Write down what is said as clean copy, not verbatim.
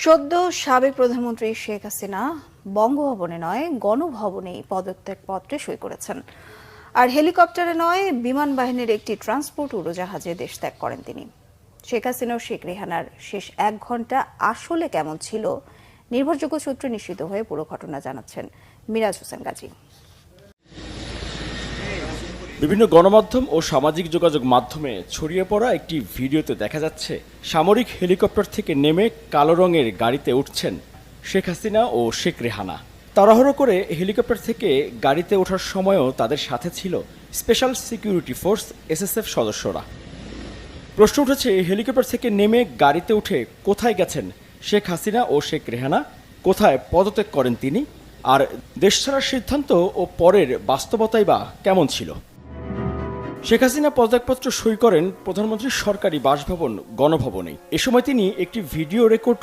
সদ্য সাবেক প্রধানমন্ত্রী শেখ হাসিনা বঙ্গভবনে নয় গণভবনেই পদত্যাগপত্রে সই করেছেন। আর হেলিকপ্টারে নয় বিমান বাহিনীর একটি ট্রান্সপোর্ট উড়োজাহাজে দেশ ত্যাগ করেন তিনি। শেখ হাসিনা ও শেখ রেহানার শেষ 1 ঘন্টা আসলে কেমন ছিল, নির্ভরযোগ্য সূত্রে নিশ্চিত হয়ে পুরো ঘটনা জানাচ্ছেন মিরাজ হোসেন গাজী। বিভিন্ন গণমাধ্যম ও সামাজিক যোগাযোগ মাধ্যমে ছড়িয়ে পড়া একটি ভিডিওতে দেখা যাচ্ছে সামরিক হেলিকপ্টার থেকে নেমে কালো রঙের গাড়িতে উঠছেন শেখ হাসিনা ও শেখ রেহানা। তাড়াহুড়ো করে হেলিকপ্টার থেকে গাড়িতে ওঠার সময়ও তাদের সাথে ছিল স্পেশাল সিকিউরিটি ফোর্স এসএসএফ সদস্যরা। প্রশ্ন উঠেছে, হেলিকপ্টার থেকে নেমে গাড়িতে উঠে কোথায় গেছেন শেখ হাসিনা ও শেখ রেহানা, কোথায় পদত্যাগ করেন তিনি, আর দেশ ছাড়ার সিদ্ধান্ত ও পরের বাস্তবতাই বা কেমন ছিল। শেখ হাসিনা পদত্যাগপত্র সই করেন প্রধানমন্ত্রীর সরকারি বাসভবন গণভবনে। এ সময় তিনি একটি ভিডিও রেকর্ড